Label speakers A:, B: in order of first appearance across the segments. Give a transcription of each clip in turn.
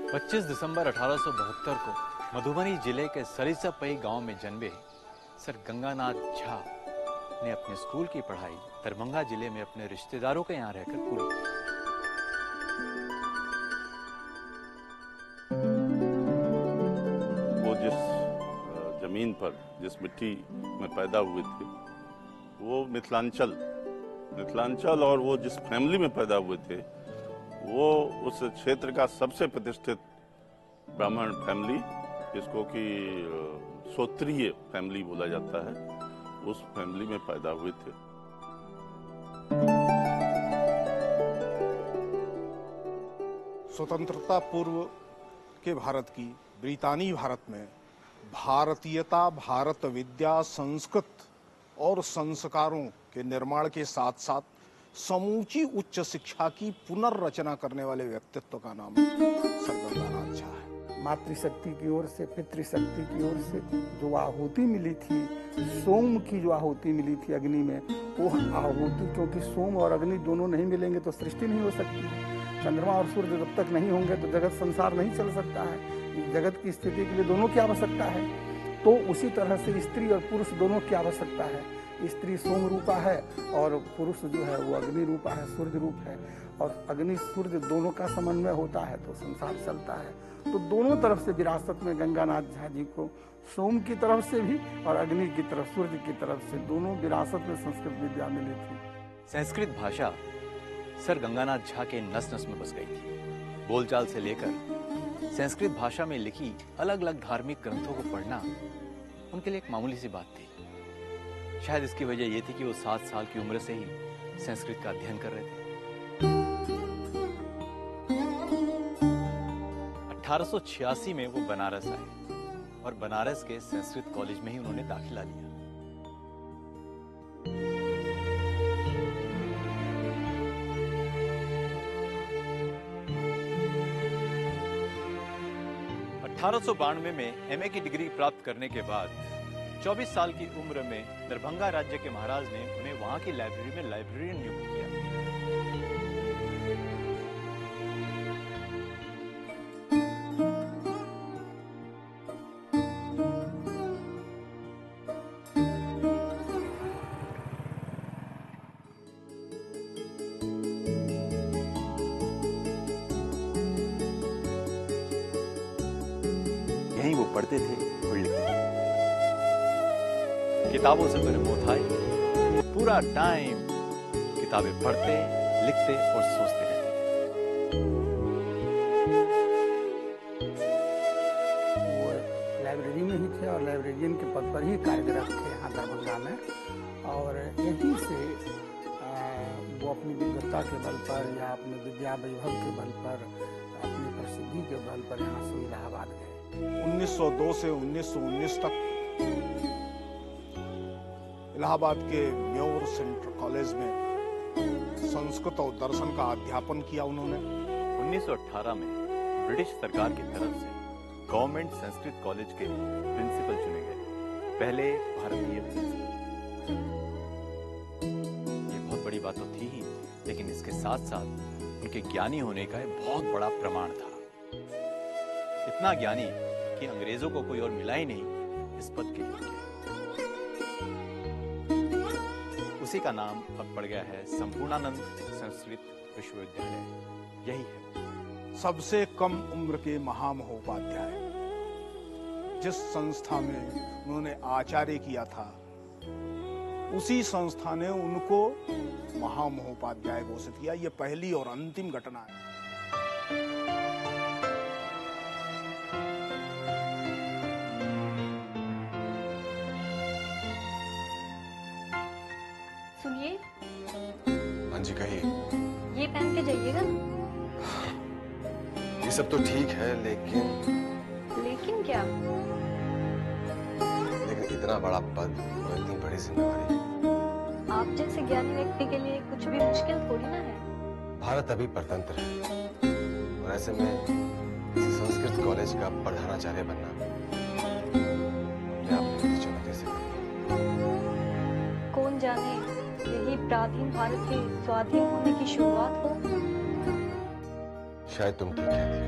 A: 25 दिसंबर 1872 को मधुबनी जिले के सरिसपई गांव में जन्मे सर गंगानाथ झा ने अपने स्कूल की पढ़ाई दरभंगा जिले में अपने रिश्तेदारों के यहाँ रहकर पूरी की।
B: वो जिस जमीन पर, जिस मिट्टी में पैदा हुए थे, वो मिथिलांचल और वो जिस फैमिली में पैदा हुए थे, वो उस क्षेत्र का सबसे प्रतिष्ठित ब्राह्मण फैमिली, जिसको कि श्रोत्रिय फैमिली बोला जाता है, उस फैमिली में पैदा हुए थे।
C: स्वतंत्रता पूर्व के भारत की ब्रितानी भारत में भारतीयता, भारत विद्या, संस्कृत और संस्कारों के निर्माण के साथ साथ समूची उच्च शिक्षा की पुनर्रचना करने वाले व्यक्तित्व का नाम सर गंगानाथ झा है।
D: मातृशक्ति की ओर से, पितृशक्ति की ओर से जो आहुति मिली थी, सोम की जो आहुति मिली थी अग्नि में, वो आहुति, क्योंकि सोम और अग्नि दोनों नहीं मिलेंगे तो सृष्टि नहीं हो सकती। चंद्रमा और सूर्य जब तक नहीं होंगे तो जगत संसार नहीं चल सकता है। जगत की स्थिति के लिए दोनों की आवश्यकता है। तो उसी तरह से स्त्री और पुरुष दोनों की आवश्यकता है। स्त्री सोम रूपा है और पुरुष जो है वो अग्नि रूपा है, सूर्य रूप है। और अग्नि सूर्य दोनों का समन्वय होता है तो संसार चलता है। तो दोनों तरफ से विरासत में गंगानाथ झा जी को सोम की तरफ से भी और अग्नि की तरफ, सूर्य की तरफ से, दोनों विरासत में संस्कृत विद्या मिली थी।
A: संस्कृत भाषा सर गंगानाथ झा के नस नस में बस गई थी। बोलचाल से लेकर संस्कृत भाषा में लिखी अलग अलग धार्मिक ग्रंथों को पढ़ना उनके लिए एक मामूली सी बात थी। शायद इसकी वजह यह थी कि वो 7 साल की उम्र से ही संस्कृत का अध्ययन कर रहे थे। 1886 में वो बनारस आए और बनारस के संस्कृत कॉलेज में ही उन्होंने दाखिला लिया। (1892) में एमए की डिग्री प्राप्त करने के बाद 24 साल की उम्र में दरभंगा राज्य के महाराज ने उन्हें वहां की लाइब्रेरी में लाइब्रेरियन नियुक्त किया। यहीं वो पढ़ते थे और लिखते थे। किताबों से तो रिमोट आए, पूरा टाइम किताबें पढ़ते, लिखते और सोचते रहते।
D: वो लाइब्रेरी में ही थे और लाइब्रेरियन के पद पर ही कार्यरत थे यहाँ दरभंगा में। और यहीं से वो अपनी विद्वत्ता के बल पर या अपने विद्या वैभव के बल पर, अपनी प्रसिद्धि के बल पर यहाँ से इलाहाबाद गए।
C: 1902 से 1919 तक इलाहाबाद के म्योर सेंट्रल कॉलेज में संस्कृत और दर्शन का अध्यापन किया उन्होंने।
A: 1918 में ब्रिटिश सरकार की तरफ से गवर्नमेंट संस्कृत कॉलेज के प्रिंसिपल चुने गए, पहले भारतीय प्रिंसिपल। ये बहुत बड़ी बात तो थी ही, लेकिन इसके साथ साथ उनके ज्ञानी होने का एक बहुत बड़ा प्रमाण था। इतना ज्ञानी कि अंग्रेजों को कोई और मिला ही नहीं इस पद के लिए। उसी का नाम अब पड़ गया है संपूर्णानंद संस्कृत विश्वविद्यालय। यही है
C: सबसे कम उम्र के महामहोपाध्याय। जिस संस्था में उन्होंने आचार्य किया था, उसी संस्था ने उनको महामहोपाध्याय घोषित किया। यह पहली और अंतिम घटना है।
E: सुनिए।
F: हाँ जी, कहिए।
E: ये पहन के जाइएगा।
F: ये सब तो ठीक है,
E: लेकिन क्या?
F: लेकिन इतना बड़ा पद और इतनी बड़ी जिम्मेवारी।
E: आप जैसे ज्ञानी व्यक्ति के लिए कुछ भी मुश्किल थोड़ी ना है।
F: भारत अभी परतंत्र है और ऐसे में किसी संस्कृत कॉलेज का प्रधानाचार्य बनना अपने आप में चुनौती से
E: कौन जाने यही प्राचीन भारत के स्वाधीन होने की शुरुआत हो।
F: शायद तुम ठीक कहती हो।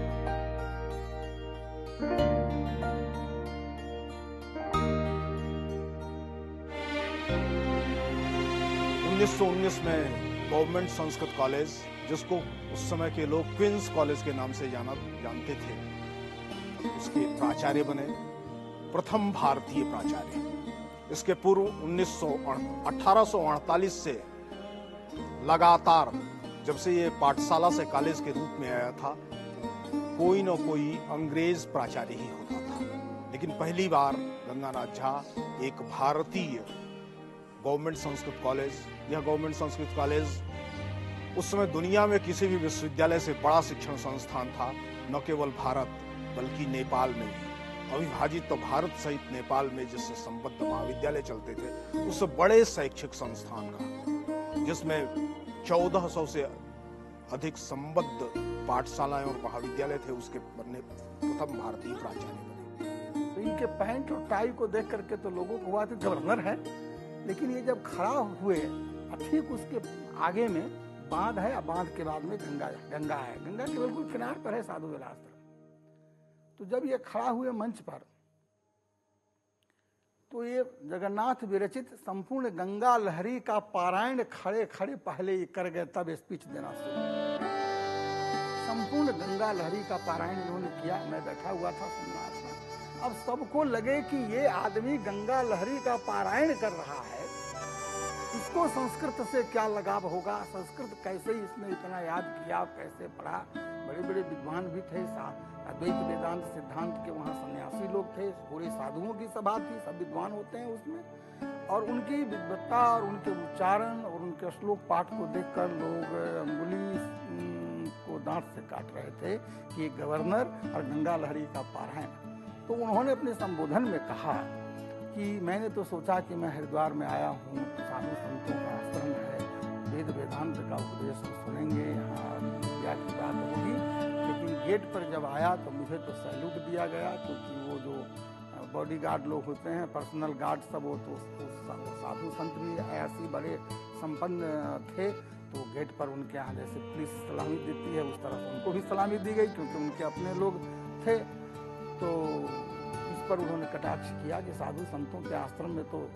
C: 1919 में गवर्नमेंट संस्कृत कॉलेज, जिसको उस समय के लोग क्वींस कॉलेज के नाम से जानते थे, उसके प्राचार्य बने, प्रथम भारतीय प्राचार्य। इसके पूर्व 1848 से लगातार, जब से ये पाठशाला से कॉलेज के रूप में आया था, कोई न कोई अंग्रेज प्राचार्य ही होता था। लेकिन पहली बार गंगानाथ झा एक भारतीय गवर्नमेंट संस्कृत कॉलेज, यह गवर्नमेंट संस्कृत कॉलेज उस समय दुनिया में किसी भी विश्वविद्यालय से बड़ा शिक्षण संस्थान था, न केवल भारत बल्कि नेपाल में भी। अविभाजित तो भारत सहित नेपाल में जिससे संबद्ध महाविद्यालय चलते थे, उस बड़े शैक्षिक संस्थान का, जिसमें 1400 से अधिक संबद्ध पाठशालाएं और महाविद्यालय थे, उसके बनने प्रथम भारतीय प्राचार्य बने।
D: तो इनके पैंट और टाई को देख करके तो लोगों को हुआ कि गवर्नर है, लेकिन ये जब खड़ा हुए, ठीक उसके आगे में बांध है, और बांध के बाद में गंगा है। गंगा के बिल्कुल किनार पर है साधु विलास। तो जब ये खड़ा हुए मंच पर, तो ये जगन्नाथ विरचित संपूर्ण गंगा लहरी का पारायण खड़े खड़े पहले ही कर गए, तब स्पीच देना शुरू। संपूर्ण गंगा लहरी का पारायण इन्होंने किया, मैं बैठा हुआ था सुन रहा था। अब सबको लगे कि ये आदमी गंगा लहरी का पारायण कर रहा है, इसको संस्कृत से क्या लगाव होगा, संस्कृत कैसे इसने इतना याद किया, कैसे पढ़ा। बड़े बड़े विद्वान भी थे, अद्वैत वेदांत सिद्धांत के वहाँ सन्यासी लोग थे, पूरे साधुओं की सभा थी, सब विद्वान होते हैं उसमें। और उनकी विद्वत्ता और उनके उच्चारण और उनके श्लोक पाठ को देखकर लोग अंगुली को दांत से काट रहे थे कि गवर्नर और गंगा लहरी का पारायण। तो उन्होंने अपने संबोधन में कहा कि मैंने तो सोचा कि मैं हरिद्वार में आया हूँ, साधु संतों का आश्रम है, वेद वेदांत का उपदेश सुनेंगे, यहाँ विद्या की बात होगी। लेकिन गेट पर जब आया तो मुझे तो सैल्यूट दिया गया, क्योंकि वो जो बॉडीगार्ड लोग होते हैं, पर्सनल गार्ड सब, वो तो साधु संत भी ऐसी बड़े संपन्न थे। तो गेट पर उनके यहाँ जैसे पुलिस सलामी देती है, उस तरह से उनको भी सलामी दी गई, क्योंकि उनके अपने लोग थे। तो इस पर उन्होंने कटाक्ष किया कि साधु संतों के आश्रम में तो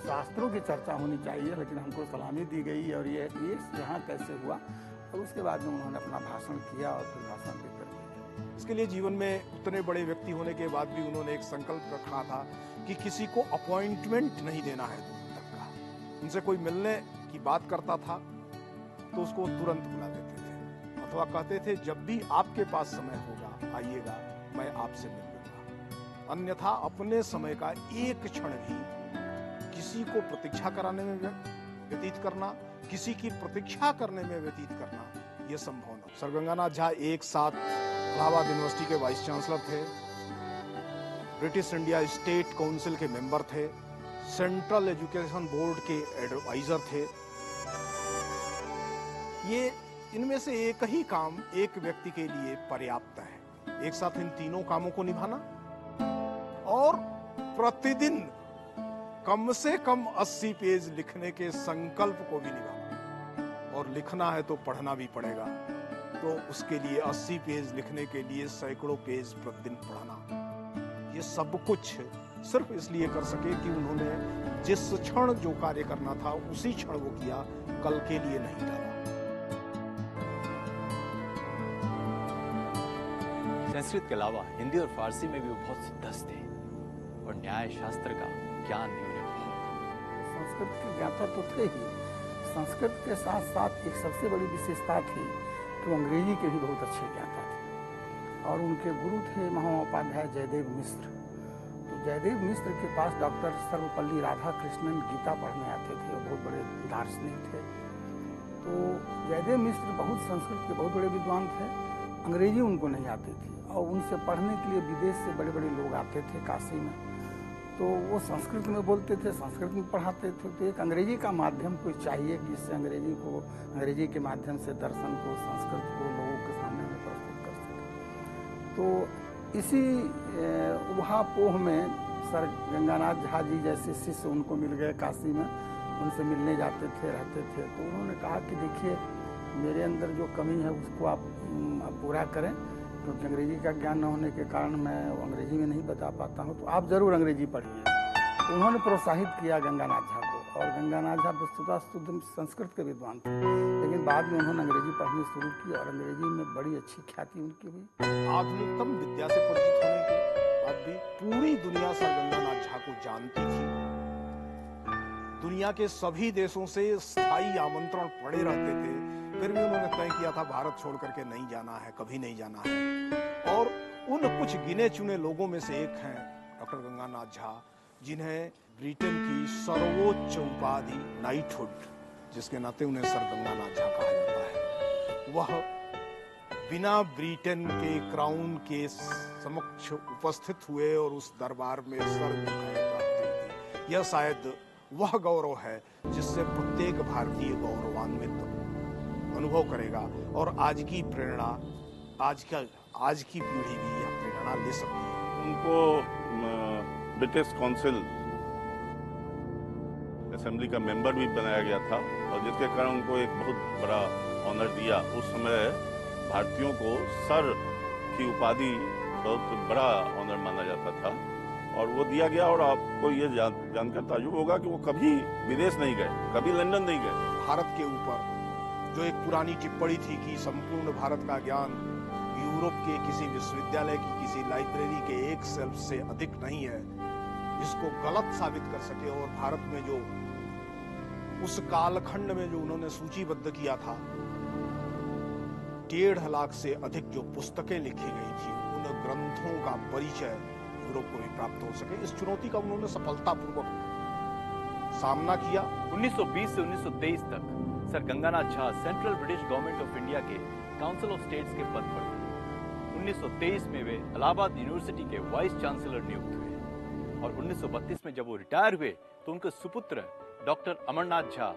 D: शास्त्रों की चर्चा होनी चाहिए, लेकिन हमको सलामी दी गई, और ये यहाँ कैसे हुआ। और उसके बाद में उन्होंने अपना भाषण किया और फिर भाषण देकर गए।
C: इसके लिए जीवन में उतने बड़े व्यक्ति होने के बाद भी उन्होंने एक संकल्प रखा था कि किसी को अपॉइंटमेंट नहीं देना है दूर तक का। उनसे कोई मिलने की बात करता था तो उसको तुरंत बुला देते थे, अथवा कहते थे जब भी आपके पास समय होगा आइएगा, मैं आपसे मिल लूंगा। अन्यथा अपने समय का एक क्षण भी किसी को प्रतीक्षा कराने में व्यतीत करना, किसी की प्रतीक्षा करने में व्यतीत करना, यह संभव न। सर गंगानाथ झा एक साथ इलाहाबाद यूनिवर्सिटी के वाइस चांसलर थे, ब्रिटिश इंडिया स्टेट काउंसिल के मेंबर थे, सेंट्रल एजुकेशन बोर्ड के एडवाइजर थे। ये इनमें से एक ही काम एक व्यक्ति के लिए पर्याप्त है, एक साथ इन तीनों कामों को निभाना और प्रतिदिन कम से कम 80 पेज लिखने के संकल्प को भी निभाना। और लिखना है तो पढ़ना भी पड़ेगा, तो उसके लिए 80 पेज लिखने के लिए सैकड़ों पेज प्रतिदिन पढ़ना। ये सब कुछ सिर्फ इसलिए कर सके कि उन्होंने जिस क्षण जो कार्य करना था उसी क्षण वो किया, कल के लिए नहीं डाला।
A: संस्कृत के अलावा हिंदी और फारसी में भी वो बहुत सिद्धस्त थे और न्याय शास्त्र का ज्ञान भी उन्हें बहुत।
D: संस्कृत के ज्ञाता तो थे ही, संस्कृत के साथ साथ एक सबसे बड़ी विशेषता थी कि वो अंग्रेजी के भी बहुत अच्छे ज्ञाता थे। और उनके गुरु थे महामहोपाध्याय जयदेव मिश्र। तो जयदेव मिश्र के पास डॉक्टर सर्वपल्ली राधाकृष्णन गीता पढ़ने आते थे, वो बहुत बड़े दार्शनिक थे। तो जयदेव मिश्र बहुत संस्कृत के बहुत बड़े विद्वान थे, अंग्रेजी उनको नहीं आती थी, और उनसे पढ़ने के लिए विदेश से बड़े बड़े लोग आते थे काशी में। तो वो संस्कृत में बोलते थे, संस्कृत में पढ़ाते थे। तो एक अंग्रेजी का माध्यम कोई चाहिए कि इससे अंग्रेजी के माध्यम से दर्शन को, संस्कृत को लोगों के सामने में प्रस्तुत कर सके। तो इसी उहापोह में सर गंगानाथ झा जी जैसे शिष्य उनको मिल गए काशी में, उनसे मिलने जाते थे, रहते थे। तो उन्होंने कहा कि देखिए मेरे अंदर जो कमी है उसको आप पूरा करें, क्योंकि अंग्रेजी का ज्ञान न होने के कारण मैं वो अंग्रेजी में नहीं बता पाता हूँ, तो आप ज़रूर अंग्रेजी पढ़िए। तो उन्होंने प्रोत्साहित किया गंगानाथ झा को, और गंगानाथ झा वस्तुतः शुद्ध संस्कृत के विद्वान थे, लेकिन बाद में उन्होंने अंग्रेजी पढ़नी शुरू की और अंग्रेजी में बड़ी अच्छी ख्याति उनकी हुई।
C: आधुनिकतम विद्या से परिचित होने के बाद भी पूरी दुनिया सर गंगानाथ झा को जानती थी। दुनिया के सभी देशों से स्थायी आमंत्रण पड़े रहते थे, फिर भी उन्होंने तय किया था भारत छोड़ करके नहीं जाना है, कभी नहीं जाना है। और उन कुछ गिने चुने लोगों में से एक हैं डॉक्टर गंगानाथ झा, जिन्हें ब्रिटेन की सर्वोच्च उपाधि नाइटहुड, जिसके नाते उन्हें सर गंगानाथ झा कहा जाता है, वह बिना ब्रिटेन के क्राउन के समक्ष उपस्थित हुए और उस दरबार में सर झुकाए प्राप्त हुई थी। यह शायद वह गौरव है जिससे प्रत्येक भारतीय गौरवान्वित अनुभव करेगा, और आज की प्रेरणा, आज की पीढ़ी भी यह प्रेरणा ले सकती है।
B: उनको ब्रिटिश काउंसिल असेंबली का मेंबर भी बनाया गया था, और जिसके कारण उनको एक बहुत बड़ा ऑनर दिया। उस समय भारतीयों को सर की उपाधि बहुत बड़ा ऑनर माना जाता था, और वो दिया गया। और आपको ये जानकर ताज्जुब होगा कि वो कभी विदेश नहीं गए, कभी लंदन नहीं गए।
C: भारत के ऊपर जो एक पुरानी टिप्पणी थी कि संपूर्ण भारत का ज्ञान यूरोप के किसी विश्वविद्यालय की किसी लाइब्रेरी के एक शेल्फ से अधिक नहीं है, इसको गलत साबित कर सके। और भारत में जो उस कालखंड में जो उन्होंने सूचीबद्ध किया था, 1.5 लाख से अधिक जो पुस्तकें लिखी गई थी, उन ग्रंथों का परिचय यूरोप को भी प्राप्त हो सके, इस चुनौती का उन्होंने सफलतापूर्वक सामना किया।
A: 1920 से 1923 तक sir Ganganath Jha central British government of India के काउंसिल ऑफ स्टेट्स के पद पर थे। 1923 में वे इलाहाबाद यूनिवर्सिटी के वाइस चांसलर नियुक्त हुए, और 1932 में जब वो रिटायर हुए तो उनके सुपुत्र डॉक्टर अमरनाथ झा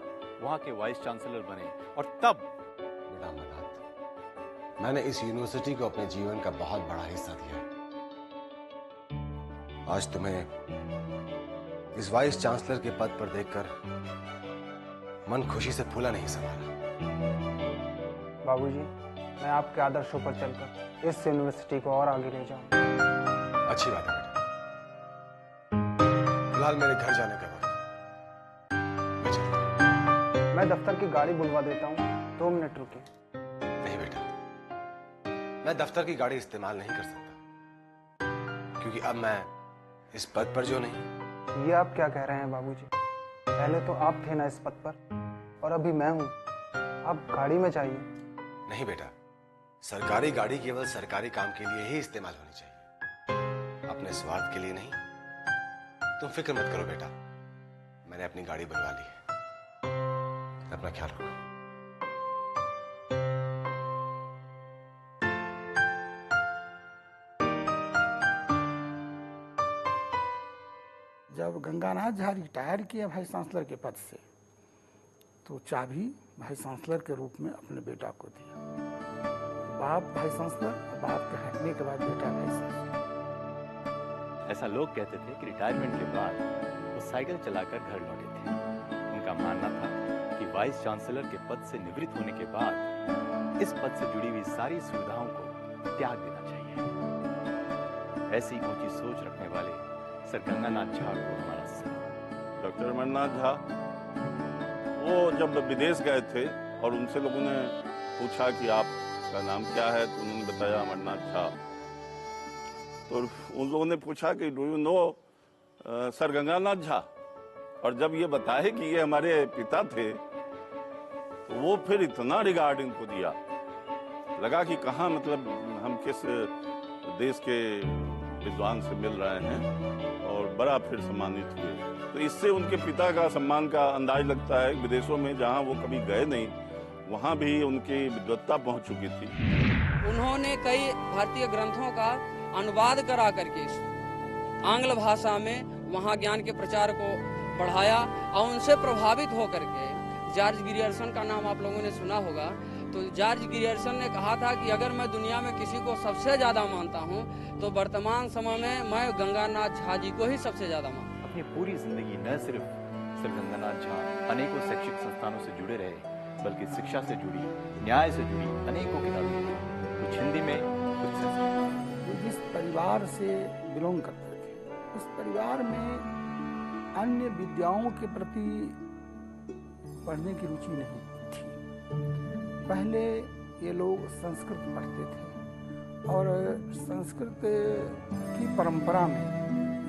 A: वहां के वाइस चांसलर बने। और तब
F: बेटा अमरनाथ, मैंने इस यूनिवर्सिटी को अपने जीवन का बहुत बड़ा हिस्सा दिया है। आज तुम्हें इस वाइस चांसलर के पद पर देखकर मन खुशी से फूला नहीं समा रहा।
G: बाबूजी, मैं आपके आदर्शों पर चलकर इस यूनिवर्सिटी को और आगे ले जाऊं।
F: अच्छी बात है बेटा। फिलहाल मेरे घर जाने का वक्त, मैं चलता हूं।
G: मैं दफ्तर की गाड़ी बुलवा देता हूँ, 2 मिनट रुकिए।
F: नहीं बेटा, मैं दफ्तर की गाड़ी इस्तेमाल नहीं कर सकता, क्योंकि अब मैं इस पद पर जो नहीं।
G: ये आप क्या कह रहे हैं बाबूजी? पहले तो आप थे ना इस पद पर, और अभी मैं हूँ। आप गाड़ी में चाहिए।
F: नहीं बेटा, सरकारी गाड़ी केवल सरकारी काम के लिए ही इस्तेमाल होनी चाहिए, अपने स्वार्थ के लिए नहीं। तुम फिक्र मत करो बेटा, मैंने अपनी गाड़ी बनवा ली है। अपना ख्याल रखो।
D: जब गंगानाथ झा रिटायर किया वाइस चांसलर के पद से, तो चाबी वाइस चांसलर के रूप में अपने बेटा को दिया। बाप वाइस चांसलर, बाप के हटने के बाद बेटा वाइस चांसलर।
A: ऐसा लोग कहते थे कि रिटायरमेंट के बाद वो साइकिल चलाकर घर लौटे थे। उनका मानना था कि वाइस चांसलर के पद से निवृत्त होने के बाद इस पद से जुड़ी हुई सारी सुविधाओं को त्याग देना चाहिए। ऐसी ऊंची सोच रखने वाले सर गंगानाथ झा को हमारा सलाम।
B: डॉक्टर अमरनाथ झा वो जब विदेश गए थे और उनसे लोगों ने पूछा कि आपका नाम क्या है, तो उन्होंने बताया अमरनाथ झा। तो उन लोगों ने पूछा कि do you know sir Ganganath Jha, और जब ये बताए कि ये हमारे पिता थे, तो वो फिर इतना रिगार्ड इनको दिया, लगा कि कहाँ मतलब हम किस देश के विद्वान से मिल रहे हैं, और बड़ा फिर सम्मानित हुए। तो इससे उनके पिता का सम्मान का अंदाज लगता है। विदेशों में जहां वो कभी गए नहीं, वहां भी उनकी विद्वत्ता पहुंच चुकी थी।
H: उन्होंने कई भारतीय ग्रंथों का अनुवाद करा करके आंग्ल भाषा में वहां ज्ञान के प्रचार को बढ़ाया, और उनसे प्रभावित होकर के जॉर्ज ग्रियर्सन का नाम आप लोगों ने सुना होगा। तो जॉर्ज ग्रियर्सन ने कहा था कि अगर मैं दुनिया में किसी को सबसे ज्यादा मानता हूं, तो वर्तमान समय में मैं गंगानाथ झा जी को ही सबसे ज्यादा मानता हूं।
A: अपनी पूरी जिंदगी न सिर्फ सर गंगानाथ झा अनेकों शैक्षिक संस्थानों से जुड़े रहे, बल्कि शिक्षा से जुड़ी, न्याय से जुड़ी अनेकों किताबें लिखी। कुछ हिंदी में, कुछ संस्कृत।
D: वो जिस परिवार से बिलोंग करते थे, उस परिवार में अन्य विद्याओं के प्रति पढ़ने की रुचि नहीं थी। पहले ये लोग संस्कृत पढ़ते थे और संस्कृत की परंपरा में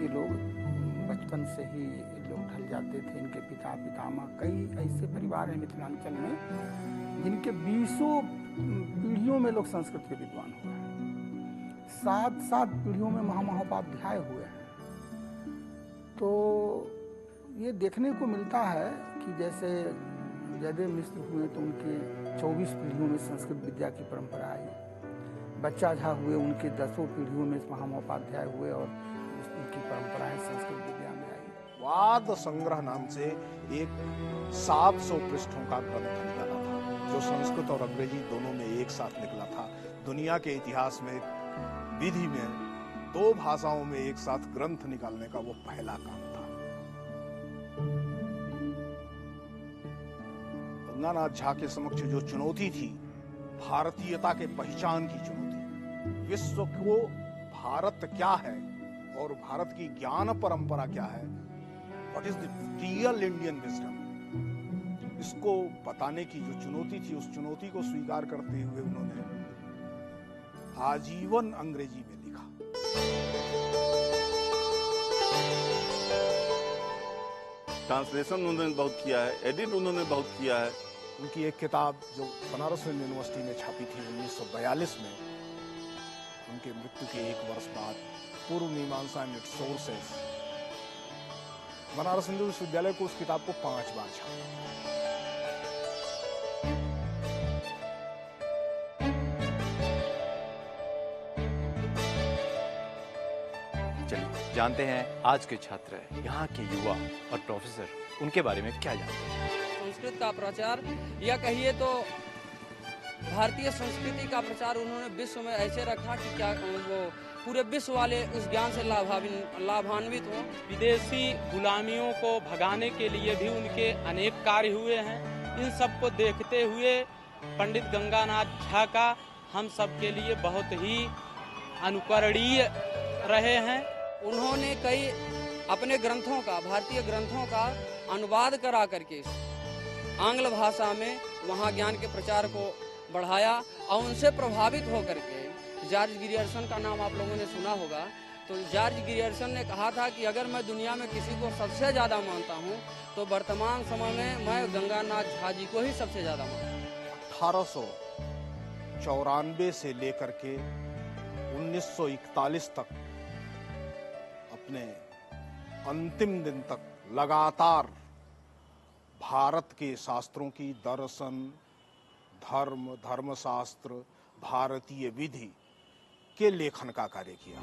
D: ये लोग बचपन से ही लोग ढल जाते थे। इनके पिता पितामह, कई ऐसे परिवार हैं मिथिलांचल में जिनके 20 पीढ़ियों में लोग संस्कृत के विद्वान हुए हैं, 7 पीढ़ियों में महामहोपाध्याय हुए हैं। तो ये देखने को मिलता है कि जैसे जयदेव मिश्र हुए तो उनके 24 पीढ़ियों में संस्कृत विद्या की परंपरा आई। बच्चा झा हुए, उनके 10 पीढ़ियों में महामहोपाध्याय हुए और उनकी परंपराएं संस्कृत विद्या में आई।
C: वाद संग्रह नाम से एक 700 पृष्ठों का ग्रंथ निकाला था, जो संस्कृत और अंग्रेजी दोनों में एक साथ निकला था। दुनिया के इतिहास में विधि में 2 भाषाओं में एक साथ ग्रंथ निकालने का वो पहला काम था। गंगानाथ झा के समक्ष जो चुनौती थी, भारतीयता के पहचान की चुनौती, विश्व को भारत क्या है और भारत की ज्ञान परंपरा क्या है, what is the real Indian wisdom, इसको बताने की जो चुनौती थी, उस चुनौती को स्वीकार करते हुए उन्होंने आजीवन अंग्रेजी में लिखा।
B: ट्रांसलेशन उन्होंने बहुत किया है, एडिट उन्होंने बहुत किया है।
C: उनकी एक किताब जो बनारस हिंदू यूनिवर्सिटी में छपी थी 1942 में, उनके मृत्यु के 1 वर्ष बाद, पूर्व मीमांसा and it's sources, Banaras Hindu विश्वविद्यालय को उस किताब को 5 बार छापा।
A: चलिए जानते हैं आज के छात्र, यहाँ के युवा और प्रोफेसर उनके बारे में क्या जानते हैं।
H: संस्कृत का प्रचार या कहिए तो भारतीय संस्कृति का प्रचार उन्होंने विश्व में ऐसे रखा कि क्या वो पूरे विश्व वाले उस ज्ञान से लाभान्वित हों।
I: विदेशी गुलामियों को भगाने के लिए भी उनके अनेक कार्य हुए हैं। इन सब को देखते हुए पंडित गंगानाथ झा का हम सब के लिए बहुत ही अनुकरणीय रहे हैं।
H: उन्होंने कई अपने ग्रंथों का, भारतीय ग्रंथों का अनुवाद करा करके आंग्ल भाषा में वहाँ ज्ञान के प्रचार को बढ़ाया और उनसे प्रभावित होकर के जॉर्ज ग्रियर्सन का नाम आप लोगों ने सुना होगा। तो जॉर्ज ग्रियर्सन ने कहा था कि अगर मैं दुनिया में किसी को सबसे ज़्यादा मानता हूँ तो वर्तमान समय में मैं गंगानाथ झा जी को ही सबसे ज़्यादा मानता हूँ।
C: 1894 से लेकर के 1941 तक, अपने अंतिम दिन तक लगातार भारत के शास्त्रों की, दर्शन, धर्म, धर्मशास्त्र, भारतीय विधि के लेखन का कार्य किया।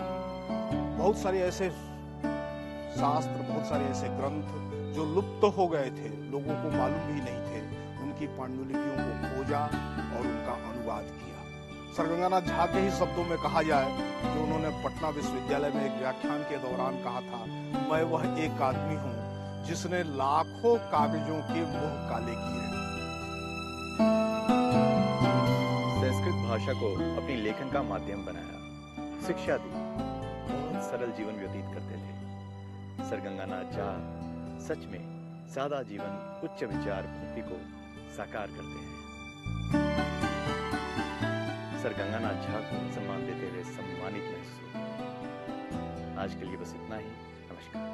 C: बहुत सारे ऐसे शास्त्र, बहुत सारे ऐसे ग्रंथ जो लुप्त हो गए थे, लोगों को मालूम भी नहीं थे, उनकी पांडुलिपियों को खोजा और उनका अनुवाद किया। सर गंगानाथ झा के ही शब्दों में कहा जाए जो उन्होंने पटना विश्वविद्यालय में एक व्याख्यान के दौरान कहा था, मैं वह एक आदमी हूँ जिसने लाखों कागजों के मुंह काले किए।
A: संस्कृत भाषा को अपनी लेखन का माध्यम बनाया, शिक्षा दी, बहुत सरल जीवन व्यतीत करते थे। सर गंगानाथ झा सच में सादा जीवन, उच्च विचार भक्ति को साकार करते हैं। सर गंगानाथ झा को सम्मान देते हुए सम्मानित महसूस होता है। आज के लिए बस इतना ही। नमस्कार।